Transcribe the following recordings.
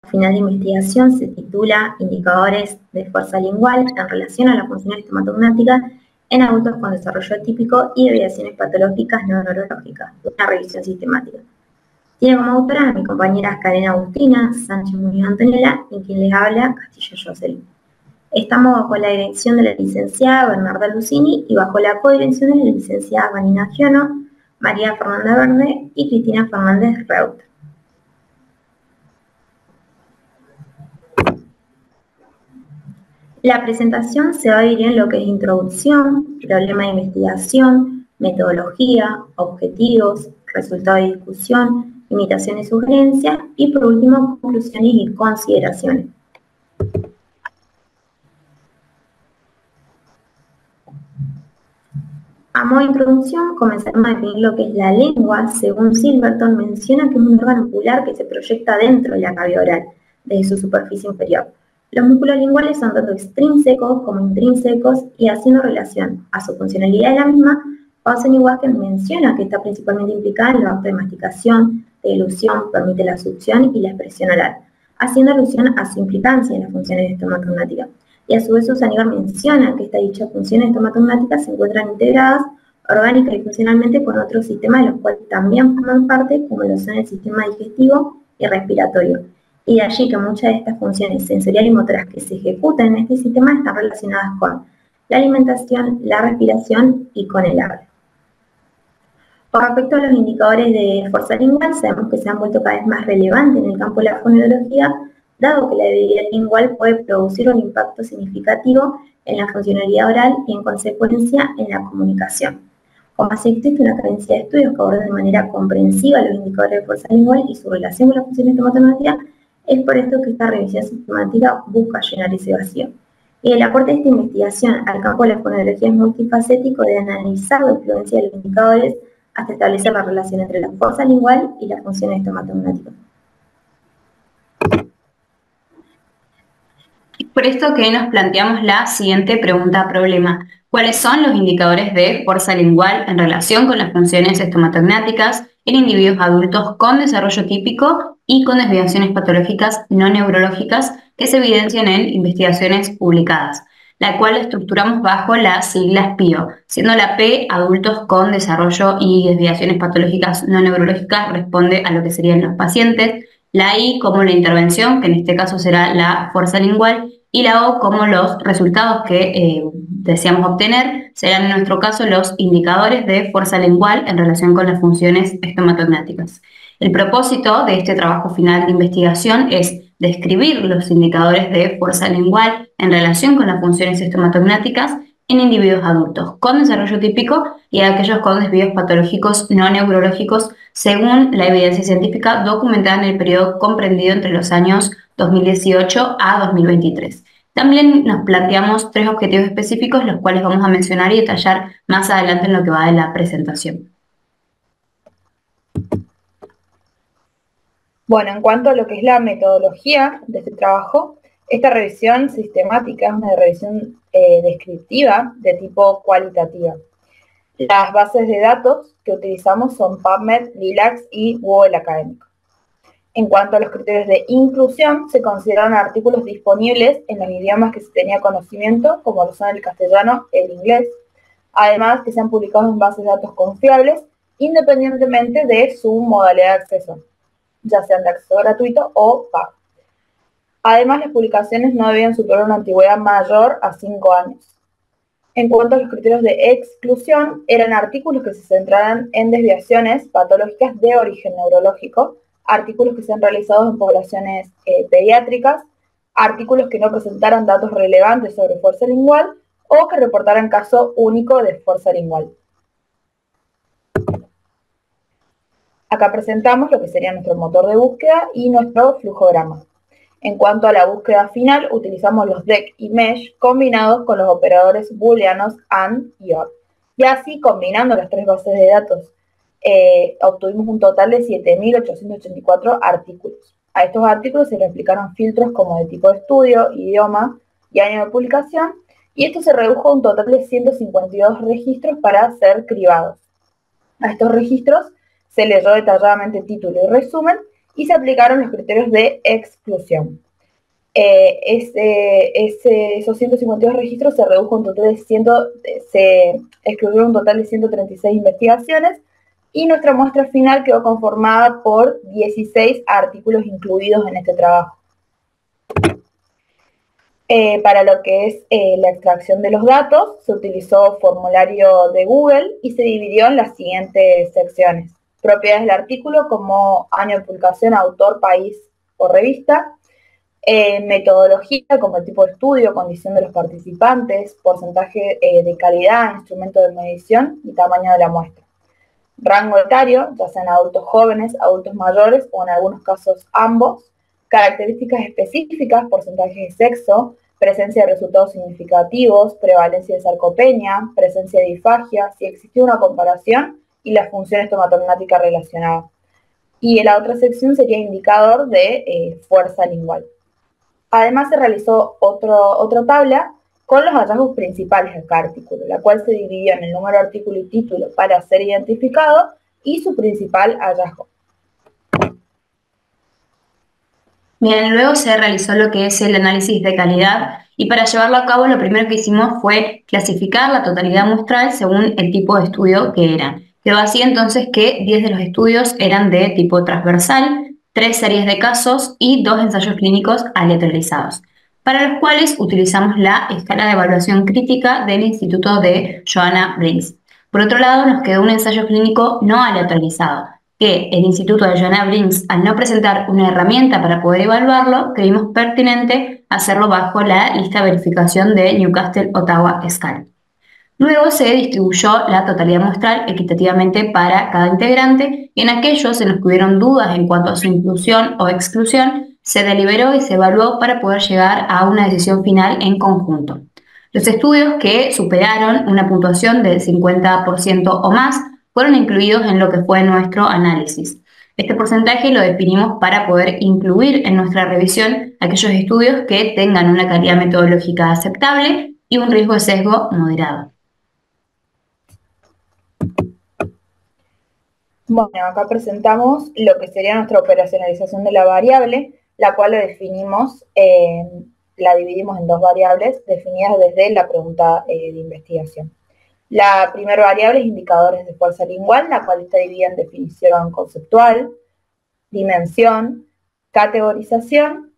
final de investigación se titula Indicadores de fuerza lingual en relación a la función estomatognática en adultos con desarrollo atípico y desviaciones patológicas no neurológicas, una revisión sistemática. Tiene como autora a mi compañera Karen Agustina Sánchez Muñoz Antonella y quien les habla, Castillo Jocelyn. Estamos bajo la dirección de la licenciada Bernarda Lucini y bajo la codirección de la licenciada Vanina Giono, María Fernanda Verde y Cristina Fernández Reut. La presentación se va a dividir en lo que es introducción, problema de investigación, metodología, objetivos, resultados de discusión, limitaciones y sugerencias y por último conclusiones y consideraciones. A modo de introducción, comenzaremos a definir lo que es la lengua. Según Silverton, menciona que es un órgano ocular que se proyecta dentro de la cavidad oral, desde su superficie inferior. Los músculos linguales son tanto extrínsecos como intrínsecos y haciendo relación a su funcionalidad de la misma, Paulsen-Walker menciona que está principalmente implicada en los actos de masticación, de dilución, permite la succión y la expresión oral, haciendo alusión a su implicancia en las funciones estomatognáticas. Y a su vez Susan Igor menciona que estas dichas funciones estomatognáticas se encuentran integradas orgánica y funcionalmente con otros sistemas de los cuales también forman parte, como lo son el sistema digestivo y respiratorio. Y de allí que muchas de estas funciones sensoriales y motoras que se ejecutan en este sistema están relacionadas con la alimentación, la respiración y con el habla. Con respecto a los indicadores de fuerza lingual, sabemos que se han vuelto cada vez más relevantes en el campo de la fonología, dado que la debilidad lingual puede producir un impacto significativo en la funcionalidad oral y en consecuencia en la comunicación. Como así existe una carencia de estudios que abordan de manera comprensiva los indicadores de fuerza lingual y su relación con la función estomatognática, es por esto que esta revisión sistemática busca llenar ese vacío. Y el aporte de esta investigación al campo de la fonología es multifacético de analizar la influencia de los indicadores hasta establecer la relación entre la fuerza lingual y la función estomatognática. Por esto que nos planteamos la siguiente pregunta-problema. ¿Cuáles son los indicadores de fuerza lingual en relación con las funciones estomatognáticas en individuos adultos con desarrollo típico y con desviaciones patológicas no neurológicas que se evidencian en investigaciones publicadas? La cual estructuramos bajo las siglas PIO, siendo la P, adultos con desarrollo y desviaciones patológicas no neurológicas, responde a lo que serían los pacientes, la I como la intervención, que en este caso será la fuerza lingual, y la O como los resultados que deseamos obtener, serán en nuestro caso los indicadores de fuerza lingual en relación con las funciones estomatognáticas. El propósito de este trabajo final de investigación es describir los indicadores de fuerza lingual en relación con las funciones estomatognáticas en individuos adultos con desarrollo típico y aquellos con desvíos patológicos no neurológicos según la evidencia científica documentada en el periodo comprendido entre los años 2018 a 2023. También nos planteamos 3 objetivos específicos, los cuales vamos a mencionar y detallar más adelante en lo que va de la presentación. Bueno, en cuanto a lo que es la metodología de este trabajo, esta revisión sistemática es una revisión descriptiva de tipo cualitativa. Las bases de datos que utilizamos son PubMed, Lilacs y Google Académico. En cuanto a los criterios de inclusión, se consideraron artículos disponibles en los idiomas que se tenía conocimiento, como lo son el castellano y el inglés, además que sean publicados en bases de datos confiables, independientemente de su modalidad de acceso, ya sean de acceso gratuito o pago. Además, las publicaciones no debían superar una antigüedad mayor a 5 años. En cuanto a los criterios de exclusión, eran artículos que se centraran en desviaciones patológicas de origen neurológico, artículos que sean realizados en poblaciones pediátricas, artículos que no presentaran datos relevantes sobre fuerza lingual o que reportaran caso único de fuerza lingual. Acá presentamos lo que sería nuestro motor de búsqueda y nuestro flujograma. En cuanto a la búsqueda final, utilizamos los DEC y MESH combinados con los operadores booleanos AND y OR. Y así, combinando las 3 bases de datos, obtuvimos un total de 7.884 artículos. A estos artículos se le aplicaron filtros como de tipo de estudio, idioma y año de publicación, y esto se redujo a un total de 152 registros para ser cribados. A estos registros se leyó detalladamente título y resumen, y se aplicaron los criterios de exclusión. Esos 152 registros se redujo un total se excluyeron un total de 136 investigaciones y nuestra muestra final quedó conformada por 16 artículos incluidos en este trabajo. Para lo que es la extracción de los datos, se utilizó formulario de Google y se dividió en las siguientes secciones. Propiedades del artículo como año de publicación, autor, país o revista. Metodología como el tipo de estudio, condición de los participantes, porcentaje de calidad, instrumento de medición y tamaño de la muestra. Rango etario, ya sean adultos jóvenes, adultos mayores o en algunos casos ambos. Características específicas, porcentaje de sexo, presencia de resultados significativos, prevalencia de sarcopenia, presencia de disfagia, si existió una comparación y la función estomatognática relacionada. Y la otra sección sería indicador de fuerza lingual. Además se realizó otra tabla con los hallazgos principales de cada artículo, la cual se dividió en el número de artículo y título para ser identificado y su principal hallazgo. Bien, luego se realizó lo que es el análisis de calidad y para llevarlo a cabo lo primero que hicimos fue clasificar la totalidad muestral según el tipo de estudio que era. Quedó así entonces que 10 de los estudios eran de tipo transversal, 3 series de casos y 2 ensayos clínicos aleatorizados, para los cuales utilizamos la escala de evaluación crítica del Instituto de Joanna Briggs. Por otro lado, nos quedó un ensayo clínico no aleatorizado, que el Instituto de Joanna Briggs, al no presentar una herramienta para poder evaluarlo, creímos pertinente hacerlo bajo la lista de verificación de Newcastle Ottawa Scale. Luego se distribuyó la totalidad muestral equitativamente para cada integrante y en aquellos en los que hubieron dudas en cuanto a su inclusión o exclusión, se deliberó y se evaluó para poder llegar a una decisión final en conjunto. Los estudios que superaron una puntuación del 50% o más fueron incluidos en lo que fue nuestro análisis. Este porcentaje lo definimos para poder incluir en nuestra revisión aquellos estudios que tengan una calidad metodológica aceptable y un riesgo de sesgo moderado. Bueno, acá presentamos lo que sería nuestra operacionalización de la variable, la cual la dividimos en 2 variables definidas desde la pregunta de investigación. La primera variable es indicadores de fuerza lingual, la cual está dividida en definición conceptual, dimensión, categorización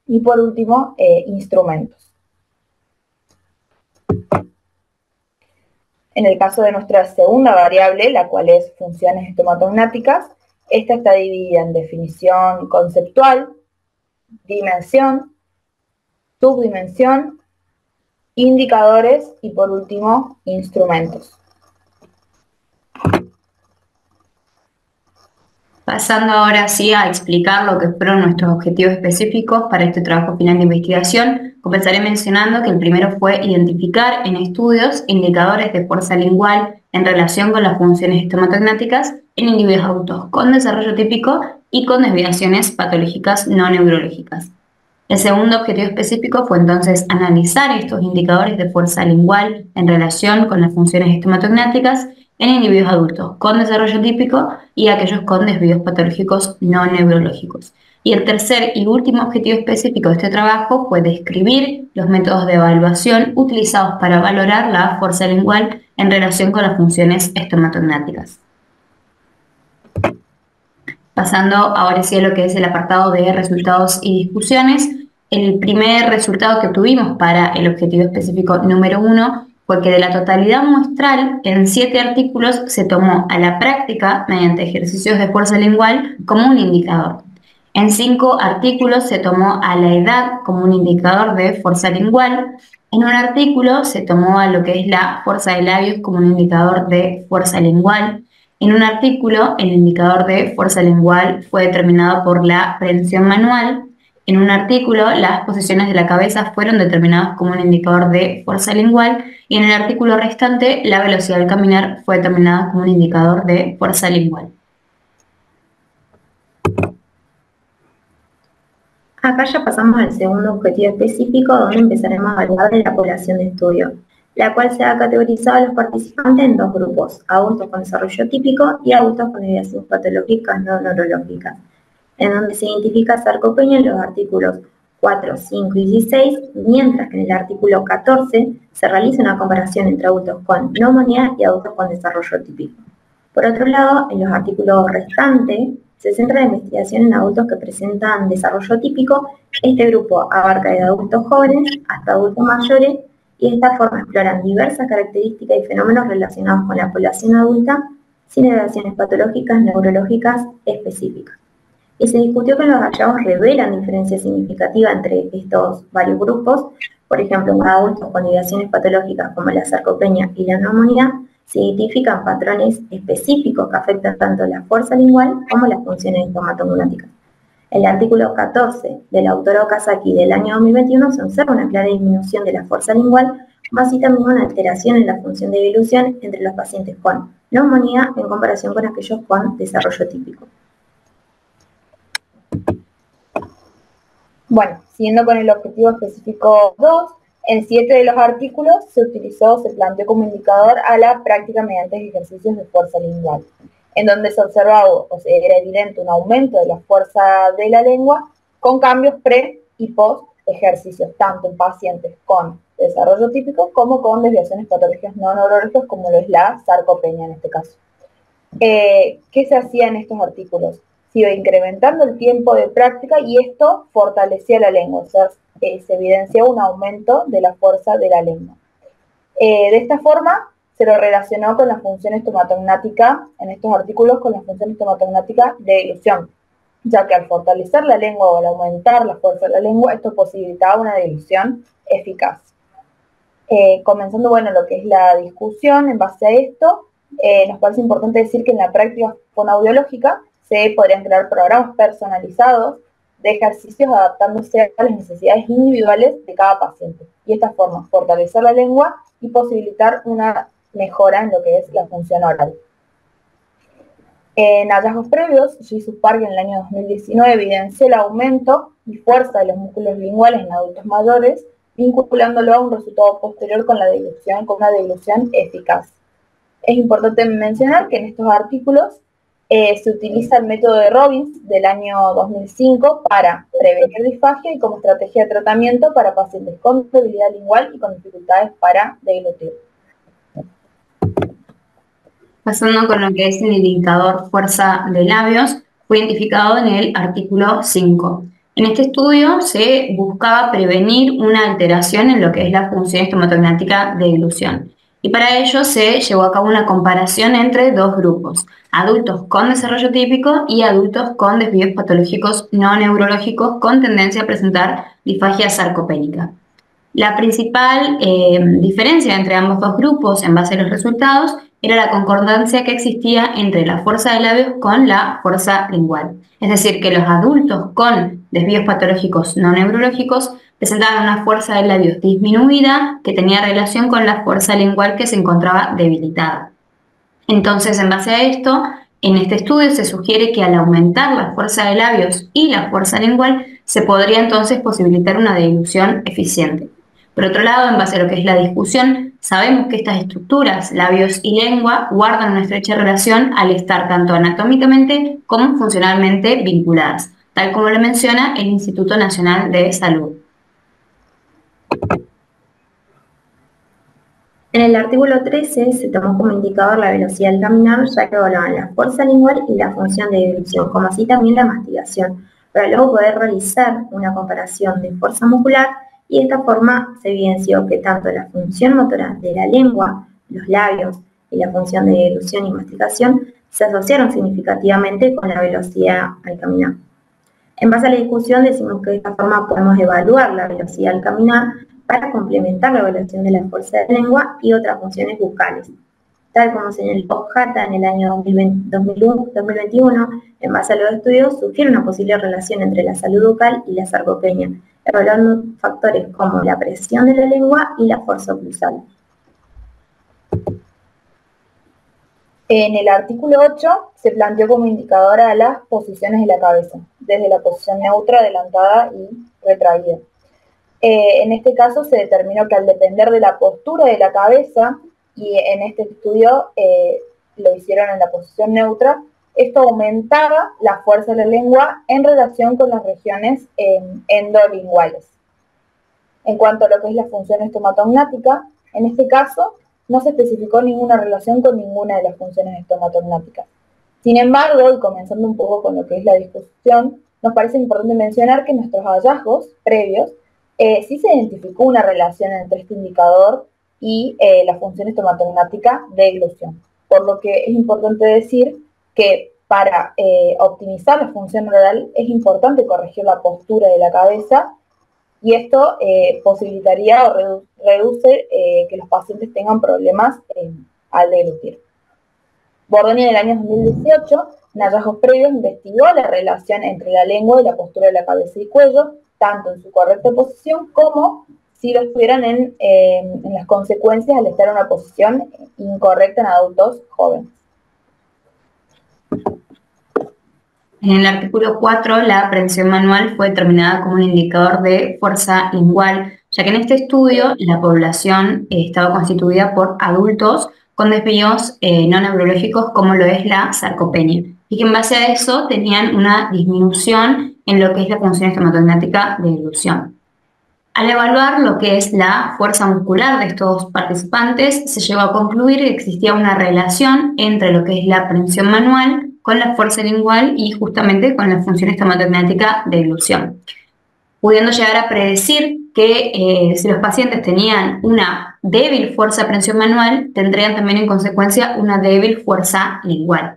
y por último, instrumentos. En el caso de nuestra segunda variable, la cual es funciones estomatognáticas, esta está dividida en definición conceptual, dimensión, subdimensión, indicadores y por último, instrumentos. Pasando ahora sí a explicar lo que fueron nuestros objetivos específicos para este trabajo final de investigación, comenzaré mencionando que el primero fue identificar en estudios indicadores de fuerza lingual en relación con las funciones estomatognáticas en individuos adultos con desarrollo típico y con desviaciones patológicas no neurológicas. El segundo objetivo específico fue entonces analizar estos indicadores de fuerza lingual en relación con las funciones estomatognáticas en individuos adultos con desarrollo típico y aquellos con desvíos patológicos no neurológicos. Y el tercer y último objetivo específico de este trabajo fue describir los métodos de evaluación utilizados para valorar la fuerza lingual en relación con las funciones estomatognáticas. Pasando ahora sí a lo que es el apartado de resultados y discusiones, el primer resultado que obtuvimos para el objetivo específico número 1 fue que de la totalidad muestral, en 7 artículos se tomó a la práctica, mediante ejercicios de fuerza lingual, como un indicador. En 5 artículos se tomó a la edad como un indicador de fuerza lingual. En un artículo se tomó a lo que es la fuerza de labios como un indicador de fuerza lingual. En un artículo, el indicador de fuerza lingual fue determinado por la prensión manual. En un artículo, las posiciones de la cabeza fueron determinadas como un indicador de fuerza lingual y en el artículo restante, la velocidad del caminar fue determinada como un indicador de fuerza lingual. Acá ya pasamos al segundo objetivo específico, donde empezaremos a evaluar la población de estudio, la cual se ha categorizado a los participantes en 2 grupos, adultos con desarrollo típico y adultos con desviaciones patológicas no neurológicas. en donde se identifica sarcopenia en los artículos 4, 5 y 16, mientras que en el artículo 14 se realiza una comparación entre adultos con neumonía y adultos con desarrollo típico. Por otro lado, en los artículos restantes se centra la investigación en adultos que presentan desarrollo típico. Este grupo abarca desde adultos jóvenes hasta adultos mayores y de esta forma exploran diversas características y fenómenos relacionados con la población adulta sin evaluaciones patológicas neurológicas específicas. Y se discutió que los hallazgos revelan diferencias significativas entre estos varios grupos. Por ejemplo, en adultos con ideaciones patológicas como la sarcopenia y la neumonía, se identifican patrones específicos que afectan tanto la fuerza lingual como las funciones estomatognáticas. En el artículo 14 del autor Okazaki del año 2021 se observa una clara disminución de la fuerza lingual, como así también una alteración en la función de deglución entre los pacientes con neumonía en comparación con aquellos con desarrollo típico. Bueno, siguiendo con el objetivo específico 2, en 7 de los artículos se planteó como indicador a la práctica mediante ejercicios de fuerza lingual, en donde se observaba, era evidente un aumento de la fuerza de la lengua con cambios pre y post ejercicios, tanto en pacientes con desarrollo típico como con desviaciones patológicas no neurológicas, como lo es la sarcopenia en este caso. ¿Qué se hacía en estos artículos? Se iba incrementando el tiempo de práctica y esto fortalecía la lengua, o sea, se evidenciaba un aumento de la fuerza de la lengua. De esta forma, se lo relacionó con la función estomatognática, en estos artículos, con la función estomatognática de deglución, ya que al fortalecer la lengua o al aumentar la fuerza de la lengua, esto posibilitaba una deglución eficaz. Comenzando, bueno, lo que es la discusión en base a esto, nos parece importante decir que en la práctica fonoaudiológica se podrían crear programas personalizados de ejercicios adaptándose a las necesidades individuales de cada paciente. Y de esta forma, fortalecer la lengua y posibilitar una mejora en lo que es la función oral. En hallazgos previos, Jesus Park en el año 2019 evidenció el aumento y fuerza de los músculos linguales en adultos mayores, vinculándolo a un resultado posterior con la deglución, con una deglución eficaz. Es importante mencionar que en estos artículos se utiliza el método de Robbins del año 2005 para prevenir disfagia y como estrategia de tratamiento para pacientes con debilidad lingual y con dificultades para deglutir. Pasando con lo que es el indicador fuerza de labios, fue identificado en el artículo 5. En este estudio se buscaba prevenir una alteración en lo que es la función estomatognática de deglución. Y para ello se llevó a cabo una comparación entre dos grupos, adultos con desarrollo típico y adultos con desvíos patológicos no neurológicos con tendencia a presentar disfagia sarcopénica. La principal diferencia entre ambos dos grupos en base a los resultados era la concordancia que existía entre la fuerza de labios con la fuerza lingual. Es decir, que los adultos con desvíos patológicos no neurológicos presentaban una fuerza de labios disminuida que tenía relación con la fuerza lingual que se encontraba debilitada. Entonces, en base a esto, en este estudio se sugiere que al aumentar la fuerza de labios y la fuerza lingual, se podría entonces posibilitar una deglución eficiente. Por otro lado, en base a lo que es la discusión, sabemos que estas estructuras, labios y lengua, guardan una estrecha relación al estar tanto anatómicamente como funcionalmente vinculadas, tal como lo menciona el Instituto Nacional de Salud. En el artículo 13 se tomó como indicador la velocidad al caminar, ya que evaluaban la fuerza lingual y la función de deglución, como así también la mastigación, para luego poder realizar una comparación de fuerza muscular y de esta forma se evidenció que tanto la función motora de la lengua, los labios y la función de deglución y mastigación se asociaron significativamente con la velocidad al caminar. En base a la discusión decimos que de esta forma podemos evaluar la velocidad al caminar para complementar la evaluación de la fuerza de la lengua y otras funciones bucales. Tal como señaló Hatta en el año 2021, en base a los estudios, sugiere una posible relación entre la salud bucal y la sarcopenia, evaluando factores como la presión de la lengua y la fuerza oclusal. En el artículo 8 se planteó como indicador a las posiciones de la cabeza, desde la posición neutra, adelantada y retraída. En este caso se determinó que al depender de la postura de la cabeza, y en este estudio lo hicieron en la posición neutra, esto aumentaba la fuerza de la lengua en relación con las regiones endolinguales. En cuanto a lo que es la función estomatognática, en este caso no se especificó ninguna relación con ninguna de las funciones estomatognáticas. Sin embargo, y comenzando un poco con lo que es la discusión, nos parece importante mencionar que en nuestros hallazgos previos sí se identificó una relación entre este indicador y la función estomatognática de eglución. Por lo que es importante decir que para optimizar la función oral es importante corregir la postura de la cabeza y esto posibilitaría o reduce que los pacientes tengan problemas al deglutir. Bordoni en el año 2018, en hallazgos previos, investigó la relación entre la lengua y la postura de la cabeza y cuello, tanto en su correcta posición como si lo estuvieran en las consecuencias al estar en una posición incorrecta en adultos jóvenes. En el artículo 4, la aprehensión manual fue determinada como un indicador de fuerza lingual, ya que en este estudio la población estaba constituida por adultos con desvíos no neurológicos como lo es la sarcopenia, y que en base a eso tenían una disminución en lo que es la función estomatognática de eglución. Al evaluar lo que es la fuerza muscular de estos participantes, se llegó a concluir que existía una relación entre lo que es la aprehensión manual con la fuerza lingual y justamente con la función estomatognática de eglución, pudiendo llegar a predecir que si los pacientes tenían una débil fuerza de aprehensión manual, tendrían también en consecuencia una débil fuerza lingual.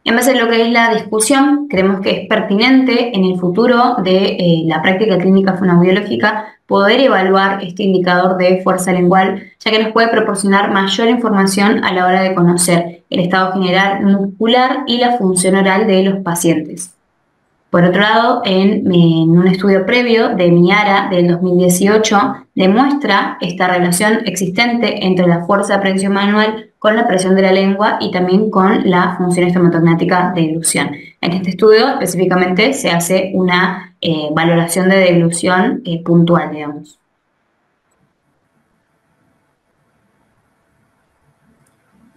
En base a lo que es la discusión, creemos que es pertinente en el futuro de la práctica clínica fonoaudiológica poder evaluar este indicador de fuerza lingual, ya que nos puede proporcionar mayor información a la hora de conocer el estado general muscular y la función oral de los pacientes. Por otro lado, en un estudio previo de Miara del 2018, demuestra esta relación existente entre la fuerza de aprehensión manual con la presión de la lengua y también con la función estomatognática de deglución. En este estudio específicamente se hace una valoración de deglución puntual, digamos.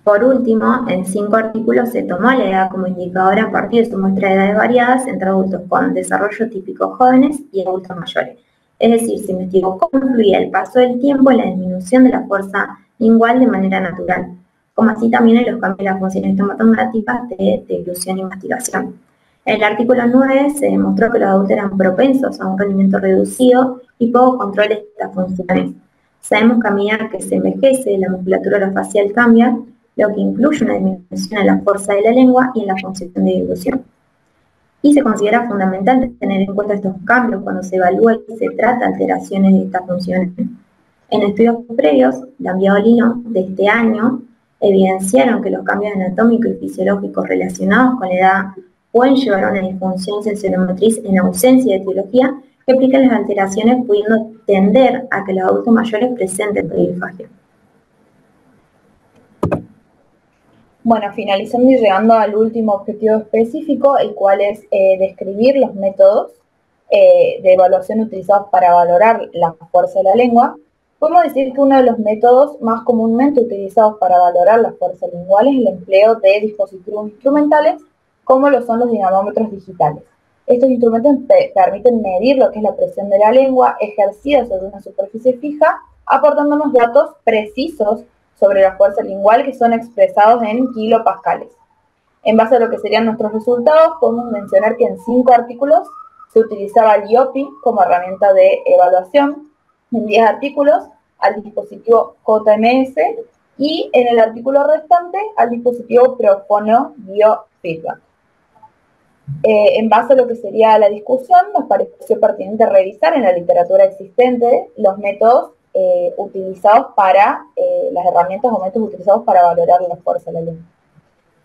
Por último, en 5 artículos se tomó la edad como indicador a partir de su muestra de edades variadas entre adultos con desarrollo típico jóvenes y adultos mayores. Es decir, se investigó cómo influía el paso del tiempo en la disminución de la fuerza lingual de manera natural, como así también en los cambios de las funciones estomatognáticas de deglución y mastigación. En el artículo 9 se demostró que los adultos eran propensos a un rendimiento reducido y poco control de estas funciones. Sabemos que a medida que se envejece, la musculatura orofacial cambia, lo que incluye una disminución en la fuerza de la lengua y en la función de deglución. Y se considera fundamental tener en cuenta estos cambios cuando se evalúa y se trata alteraciones de estas funciones. En estudios previos, Lambiadolino de este año evidenciaron que los cambios anatómicos y fisiológicos relacionados con la edad pueden llevar a una disfunción sensoromotriz en ausencia de etiología que explica las alteraciones, pudiendo tender a que los adultos mayores presenten pedilfagia. Bueno, finalizando y llegando al último objetivo específico, el cual es describir los métodos de evaluación utilizados para valorar la fuerza de la lengua, podemos decir que uno de los métodos más comúnmente utilizados para valorar la fuerza lingual es el empleo de dispositivos instrumentales, como lo son los dinamómetros digitales. Estos instrumentos permiten medir lo que es la presión de la lengua ejercida sobre una superficie fija, aportándonos datos precisos sobre la fuerza lingual que son expresados en kilopascales. En base a lo que serían nuestros resultados, podemos mencionar que en 5 artículos se utilizaba el IOPI como herramienta de evaluación, en 10 artículos al dispositivo JMS y en el artículo restante al dispositivo Profono Biofeedback. En base a lo que sería la discusión, nos pareció pertinente revisar en la literatura existente los métodos utilizados para, las herramientas o métodos utilizados para valorar la fuerza de la lengua.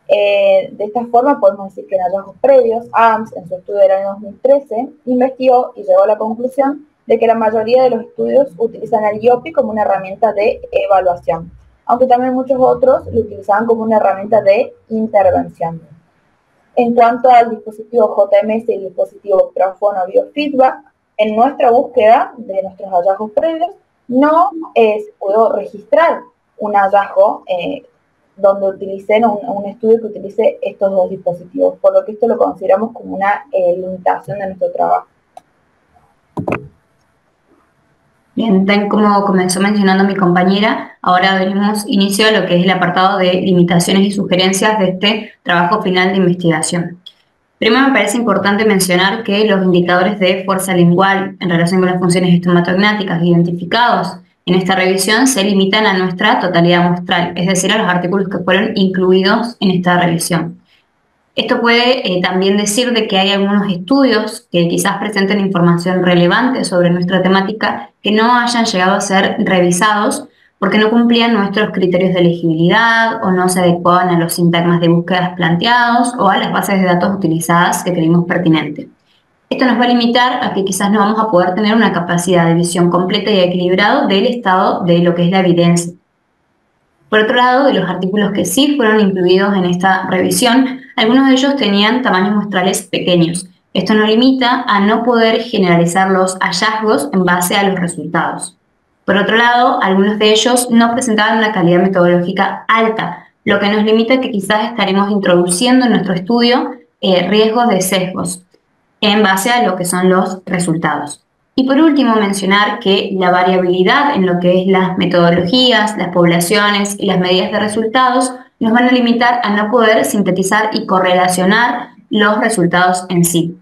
De esta forma podemos decir que en hallazgos previos, AMS, en su estudio del año 2013, investigó y llegó a la conclusión de que la mayoría de los estudios utilizan el IOPI como una herramienta de evaluación, aunque también muchos otros lo utilizaban como una herramienta de intervención. En cuanto al dispositivo JMS y el dispositivo Profono Biofeedback, en nuestra búsqueda de nuestros hallazgos previos, no se pudo registrar un hallazgo donde utilicen un estudio que utilice estos dos dispositivos, por lo que esto lo consideramos como una limitación de nuestro trabajo. Bien, tal como comenzó mencionando mi compañera, ahora daremos inicio a lo que es el apartado de limitaciones y sugerencias de este trabajo final de investigación. Primero me parece importante mencionar que los indicadores de fuerza lingual en relación con las funciones estomatognáticas identificados en esta revisión se limitan a nuestra totalidad muestral, es decir, a los artículos que fueron incluidos en esta revisión. Esto puede también decir de que hay algunos estudios que quizás presenten información relevante sobre nuestra temática que no hayan llegado a ser revisados porque no cumplían nuestros criterios de elegibilidad o no se adecuaban a los sintagmas de búsquedas planteados o a las bases de datos utilizadas que creímos pertinentes. Esto nos va a limitar a que quizás no vamos a poder tener una capacidad de visión completa y equilibrada del estado de lo que es la evidencia. Por otro lado, de los artículos que sí fueron incluidos en esta revisión, algunos de ellos tenían tamaños muestrales pequeños. Esto nos limita a no poder generalizar los hallazgos en base a los resultados. Por otro lado, algunos de ellos no presentaban una calidad metodológica alta, lo que nos limita a que quizás estaremos introduciendo en nuestro estudio riesgos de sesgos en base a lo que son los resultados. Y por último, mencionar que la variabilidad en lo que es las metodologías, las poblaciones y las medidas de resultados nos van a limitar a no poder sintetizar y correlacionar los resultados en sí.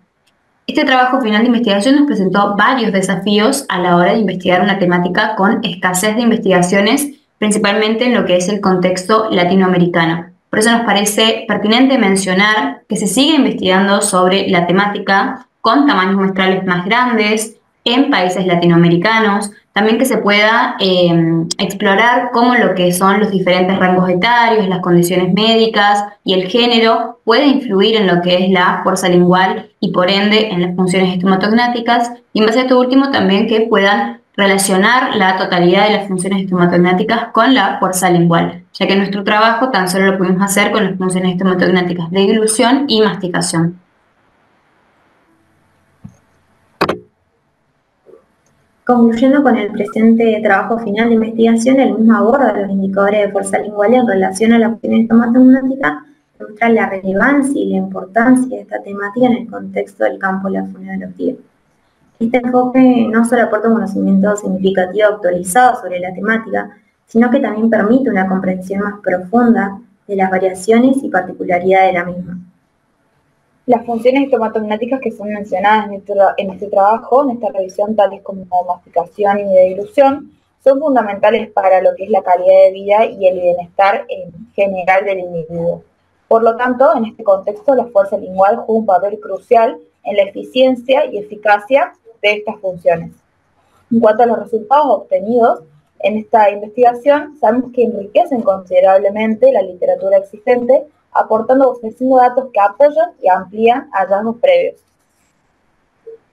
Este trabajo final de investigación nos presentó varios desafíos a la hora de investigar una temática con escasez de investigaciones, principalmente en lo que es el contexto latinoamericano. Por eso nos parece pertinente mencionar que se sigue investigando sobre la temática con tamaños muestrales más grandes, en países latinoamericanos, también que se pueda explorar cómo lo que son los diferentes rangos etarios, las condiciones médicas y el género puede influir en lo que es la fuerza lingual y por ende en las funciones estomatognáticas, y en base a esto último también que puedan relacionar la totalidad de las funciones estomatognáticas con la fuerza lingual, ya que nuestro trabajo tan solo lo pudimos hacer con las funciones estomatognáticas de dilución y masticación. Concluyendo con el presente trabajo final de investigación, el mismo aborda los indicadores de fuerza lingual en relación a la función estomatognática, muestra la relevancia y la importancia de esta temática en el contexto del campo de la fonología. Este enfoque no solo aporta un conocimiento significativo actualizado sobre la temática, sino que también permite una comprensión más profunda de las variaciones y particularidades de la misma. Las funciones estomatognáticas que son mencionadas en este trabajo, en esta revisión, tales como masticación y de dilución, son fundamentales para lo que es la calidad de vida y el bienestar en general del individuo. Por lo tanto, en este contexto, la fuerza lingual juega un papel crucial en la eficiencia y eficacia de estas funciones. En cuanto a los resultados obtenidos en esta investigación, sabemos que enriquecen considerablemente la literatura existente, ofreciendo datos que apoyan y amplían hallazgos previos.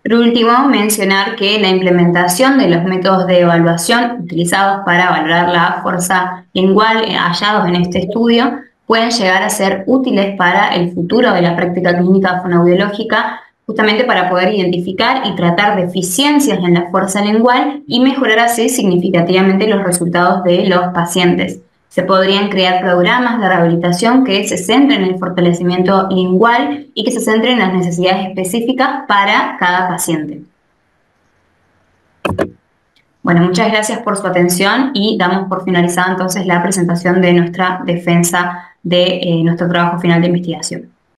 Por último, mencionar que la implementación de los métodos de evaluación utilizados para valorar la fuerza lingual hallados en este estudio pueden llegar a ser útiles para el futuro de la práctica clínica fonoaudiológica, justamente para poder identificar y tratar deficiencias en la fuerza lingual y mejorar así significativamente los resultados de los pacientes. Se podrían crear programas de rehabilitación que se centren en el fortalecimiento lingual y que se centren en las necesidades específicas para cada paciente. Bueno, muchas gracias por su atención y damos por finalizada entonces la presentación de nuestra defensa de nuestro trabajo final de investigación.